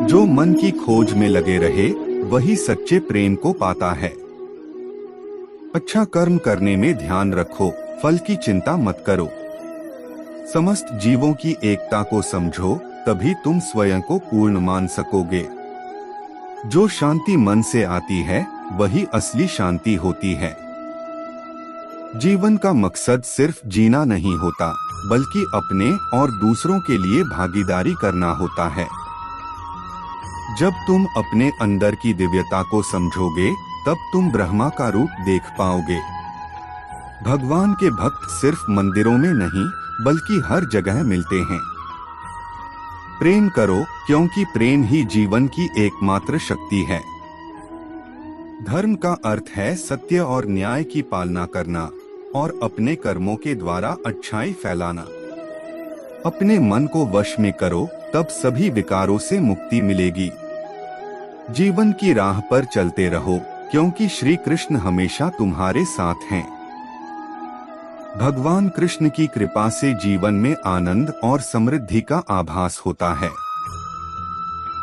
जो मन की खोज में लगे रहे वही सच्चे प्रेम को पाता है। अच्छा कर्म करने में ध्यान रखो, फल की चिंता मत करो। समस्त जीवों की एकता को समझो, तभी तुम स्वयं को पूर्ण मान सकोगे। जो शांति मन से आती है वही असली शांति होती है। जीवन का मकसद सिर्फ जीना नहीं होता, बल्कि अपने और दूसरों के लिए भागीदारी करना होता है। जब तुम अपने अंदर की दिव्यता को समझोगे, तब तुम ब्रह्मा का रूप देख पाओगे। भगवान के भक्त सिर्फ मंदिरों में नहीं, बल्कि हर जगह मिलते हैं। प्रेम करो, क्योंकि प्रेम ही जीवन की एकमात्र शक्ति है। धर्म का अर्थ है सत्य और न्याय की पालना करना और अपने कर्मों के द्वारा अच्छाई फैलाना। अपने मन को वश में करो, तब सभी विकारों से मुक्ति मिलेगी। जीवन की राह पर चलते रहो, क्योंकि श्री कृष्ण हमेशा तुम्हारे साथ हैं। भगवान कृष्ण की कृपा से जीवन में आनंद और समृद्धि का आभास होता है।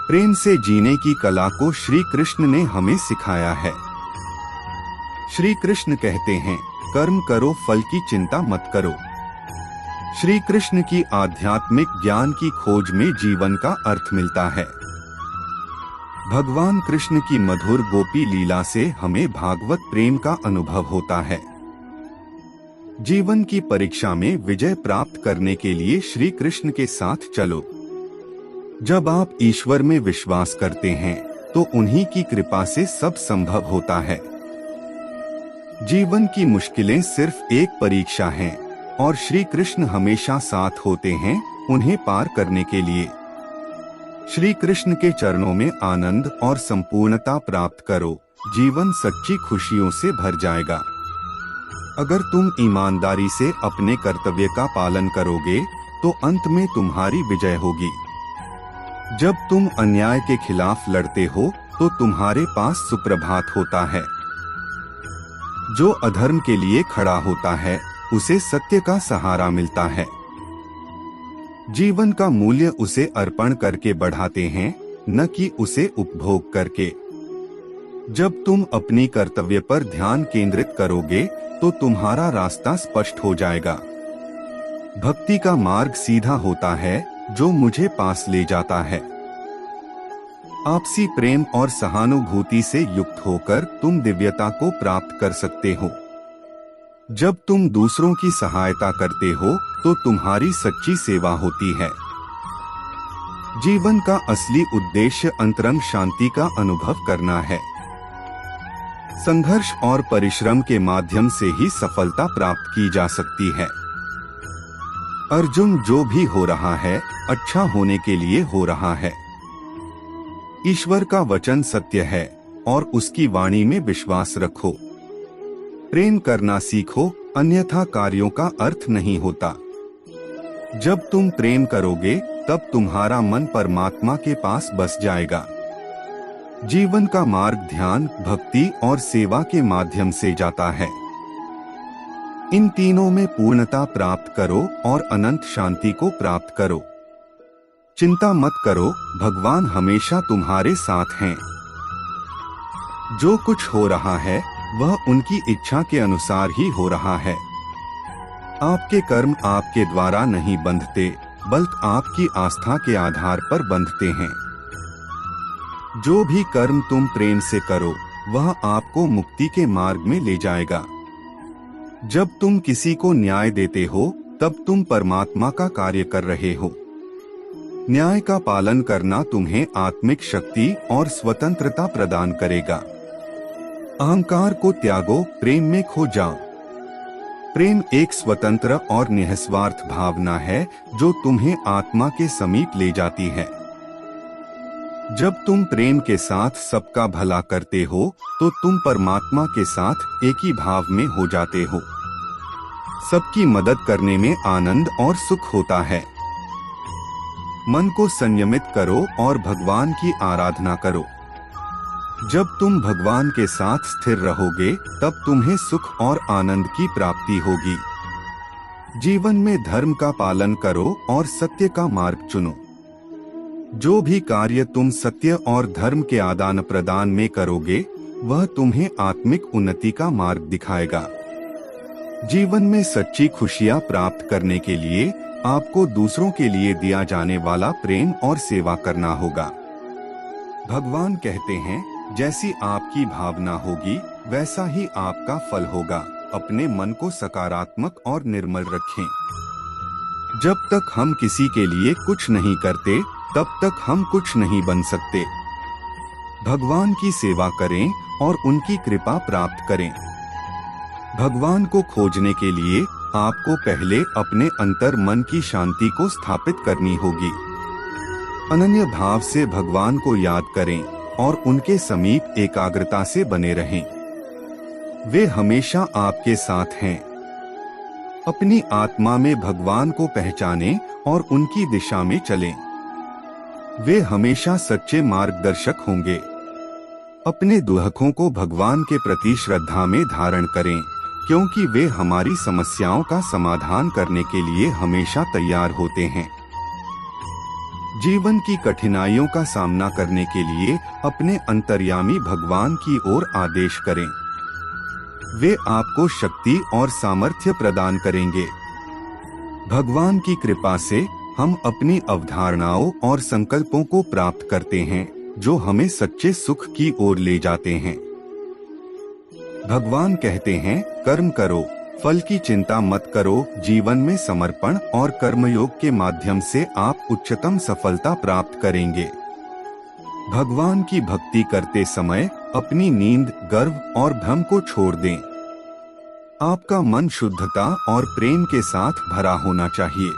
प्रेम से जीने की कला को श्री कृष्ण ने हमें सिखाया है। श्री कृष्ण कहते हैं, कर्म करो, फल की चिंता मत करो। श्री कृष्ण की आध्यात्मिक ज्ञान की खोज में जीवन का अर्थ मिलता है। भगवान कृष्ण की मधुर गोपी लीला से हमें भागवत प्रेम का अनुभव होता है। जीवन की परीक्षा में विजय प्राप्त करने के लिए श्री कृष्ण के साथ चलो। जब आप ईश्वर में विश्वास करते हैं, तो उन्हीं की कृपा से सब संभव होता है। जीवन की मुश्किलें सिर्फ एक परीक्षा हैं, और श्री कृष्ण हमेशा साथ होते हैं उन्हें पार करने के लिए। श्री कृष्ण के चरणों में आनंद और संपूर्णता प्राप्त करो, जीवन सच्ची खुशियों से भर जाएगा। अगर तुम ईमानदारी से अपने कर्तव्य का पालन करोगे, तो अंत में तुम्हारी विजय होगी। जब तुम अन्याय के खिलाफ लड़ते हो, तो तुम्हारे पास सुप्रभात होता है। जो अधर्म के लिए खड़ा होता है, उसे सत्य का सहारा मिलता है। जीवन का मूल्य उसे अर्पण करके बढ़ाते हैं, न कि उसे उपभोग करके। जब तुम अपनी कर्तव्य पर ध्यान केंद्रित करोगे, तो तुम्हारा रास्ता स्पष्ट हो जाएगा। भक्ति का मार्ग सीधा होता है, जो मुझे पास ले जाता है। आपसी प्रेम और सहानुभूति से युक्त होकर तुम दिव्यता को प्राप्त कर सकते हो। जब तुम दूसरों की सहायता करते हो, तो तुम्हारी सच्ची सेवा होती है। जीवन का असली उद्देश्य अंतरंग शांति का अनुभव करना है। संघर्ष और परिश्रम के माध्यम से ही सफलता प्राप्त की जा सकती है। अर्जुन, जो भी हो रहा है, अच्छा होने के लिए हो रहा है। ईश्वर का वचन सत्य है, और उसकी वाणी में विश्वास रखो। प्रेम करना सीखो, अन्यथा कार्यों का अर्थ नहीं होता। जब तुम प्रेम करोगे, तब तुम्हारा मन परमात्मा के पास बस जाएगा। जीवन का मार्ग ध्यान, भक्ति और सेवा के माध्यम से जाता है। इन तीनों में पूर्णता प्राप्त करो और अनंत शांति को प्राप्त करो। चिंता मत करो, भगवान हमेशा तुम्हारे साथ हैं। जो कुछ हो रहा है, वह उनकी इच्छा के अनुसार ही हो रहा है। आपके कर्म आपके द्वारा नहीं बंधते, बल्कि आपकी आस्था के आधार पर बंधते हैं। जो भी कर्म तुम प्रेम से करो, वह आपको मुक्ति के मार्ग में ले जाएगा। जब तुम किसी को न्याय देते हो, तब तुम परमात्मा का कार्य कर रहे हो। न्याय का पालन करना तुम्हें आत्मिक शक्ति और स्वतंत्रता प्रदान करेगा। अहंकार को त्यागो, प्रेम में खो जाओ। प्रेम एक स्वतंत्र और निस्वार्थ भावना है, जो तुम्हें आत्मा के समीप ले जाती है। जब तुम प्रेम के साथ सबका भला करते हो, तो तुम परमात्मा के साथ एक ही भाव में हो जाते हो। सबकी मदद करने में आनंद और सुख होता है। मन को संयमित करो और भगवान की आराधना करो। जब तुम भगवान के साथ स्थिर रहोगे, तब तुम्हें सुख और आनंद की प्राप्ति होगी। जीवन में धर्म का पालन करो और सत्य का मार्ग चुनो। जो भी कार्य तुम सत्य और धर्म के आदान प्रदान में करोगे वह तुम्हें आत्मिक उन्नति का मार्ग दिखाएगा। जीवन में सच्ची खुशियां प्राप्त करने के लिए आपको दूसरों के लिए दिया जाने वाला प्रेम और सेवा करना होगा। भगवान कहते हैं, जैसी आपकी भावना होगी वैसा ही आपका फल होगा। अपने मन को सकारात्मक और निर्मल रखें। जब तक हम किसी के लिए कुछ नहीं करते तब तक हम कुछ नहीं बन सकते। भगवान की सेवा करें और उनकी कृपा प्राप्त करें। भगवान को खोजने के लिए आपको पहले अपने अंतर मन की शांति को स्थापित करनी होगी। अनन्य भाव से भगवान को याद करें और उनके समीप एकाग्रता से बने रहें। वे हमेशा आपके साथ हैं। अपनी आत्मा में भगवान को पहचानें और उनकी दिशा में चलें। वे हमेशा सच्चे मार्गदर्शक होंगे। अपने दुहकों को भगवान के प्रति श्रद्धा में धारण करें, क्योंकि वे हमारी समस्याओं का समाधान करने के लिए हमेशा तैयार होते हैं। जीवन की कठिनाइयों का सामना करने के लिए अपने अंतर्यामी भगवान की ओर आदेश करें। वे आपको शक्ति और सामर्थ्य प्रदान करेंगे। भगवान की कृपा से हम अपनी अवधारणाओं और संकल्पों को प्राप्त करते हैं, जो हमें सच्चे सुख की ओर ले जाते हैं। भगवान कहते हैं, कर्म करो, फल की चिंता मत करो। जीवन में समर्पण और कर्मयोग के माध्यम से आप उच्चतम सफलता प्राप्त करेंगे। भगवान की भक्ति करते समय अपनी नींद, गर्व और भ्रम को छोड़ दें। आपका मन शुद्धता और प्रेम के साथ भरा होना चाहिए।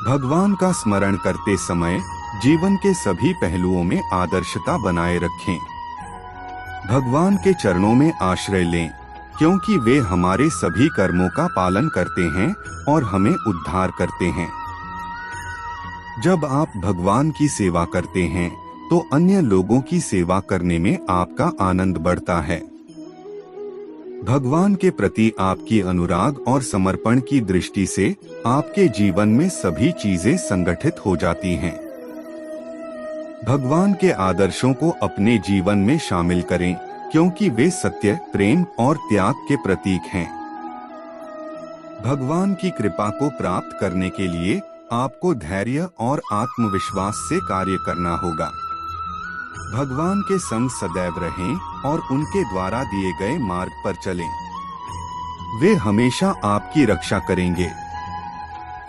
भगवान का स्मरण करते समय जीवन के सभी पहलुओं में आदर्शता बनाए रखें। भगवान के चरणों में आश्रय लें, क्योंकि वे हमारे सभी कर्मों का पालन करते हैं और हमें उद्धार करते हैं। जब आप भगवान की सेवा करते हैं तो अन्य लोगों की सेवा करने में आपका आनंद बढ़ता है। भगवान के प्रति आपकी अनुराग और समर्पण की दृष्टि से आपके जीवन में सभी चीजें संगठित हो जाती हैं। भगवान के आदर्शों को अपने जीवन में शामिल करें, क्योंकि वे सत्य, प्रेम और त्याग के प्रतीक हैं। भगवान की कृपा को प्राप्त करने के लिए आपको धैर्य और आत्मविश्वास से कार्य करना होगा। भगवान के संग सदैव रहें और उनके द्वारा दिए गए मार्ग पर चलें। वे हमेशा आपकी रक्षा करेंगे।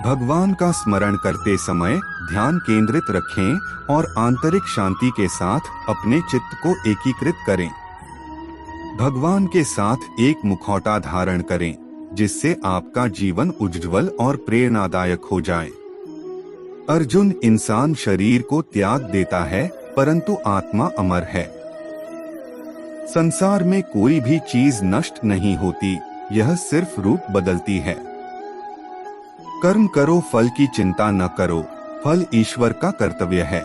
भगवान का स्मरण करते समय ध्यान केंद्रित रखें और आंतरिक शांति के साथ अपने चित्त को एकीकृत करें। भगवान के साथ एक मुखौटा धारण करें, जिससे आपका जीवन उज्ज्वल और प्रेरणादायक हो जाए। अर्जुन, इंसान शरीर को त्याग देता है परंतु आत्मा अमर है। संसार में कोई भी चीज नष्ट नहीं होती, यह सिर्फ रूप बदलती है। कर्म करो, फल की चिंता न करो, फल ईश्वर का कर्तव्य है।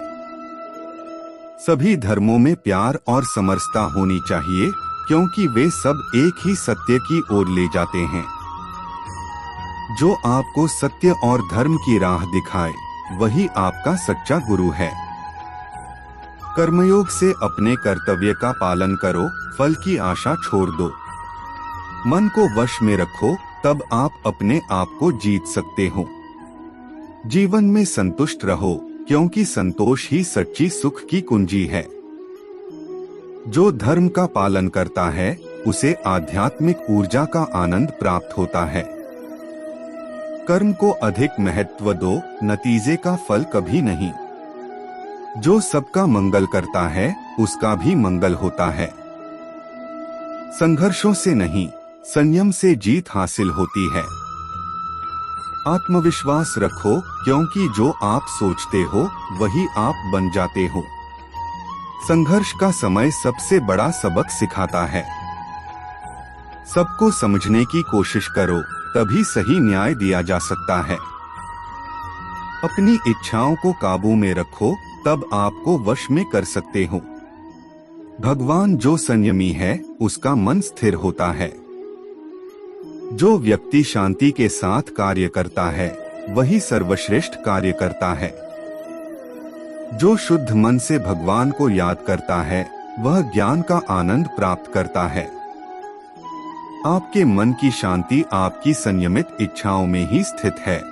सभी धर्मों में प्यार और समरसता होनी चाहिए, क्योंकि वे सब एक ही सत्य की ओर ले जाते हैं। जो आपको सत्य और धर्म की राह दिखाए वही आपका सच्चा गुरु है। कर्मयोग से अपने कर्तव्य का पालन करो, फल की आशा छोड़ दो। मन को वश में रखो, तब आप अपने आप को जीत सकते हो। जीवन में संतुष्ट रहो, क्योंकि संतोष ही सच्ची सुख की कुंजी है। जो धर्म का पालन करता है उसे आध्यात्मिक ऊर्जा का आनंद प्राप्त होता है। कर्म को अधिक महत्व दो, नतीजे का फल कभी नहीं। जो सबका मंगल करता है उसका भी मंगल होता है। संघर्षों से नहीं, संयम से जीत हासिल होती है। आत्मविश्वास रखो, क्योंकि जो आप सोचते हो वही आप बन जाते हो। संघर्ष का समय सबसे बड़ा सबक सिखाता है। सबको समझने की कोशिश करो, तभी सही न्याय दिया जा सकता है। अपनी इच्छाओं को काबू में रखो, तब आपको वश में कर सकते हो। भगवान जो संयमी है उसका मन स्थिर होता है। जो व्यक्ति शांति के साथ कार्य करता है वही सर्वश्रेष्ठ कार्य करता है। जो शुद्ध मन से भगवान को याद करता है वह ज्ञान का आनंद प्राप्त करता है। आपके मन की शांति आपकी संयमित इच्छाओं में ही स्थित है।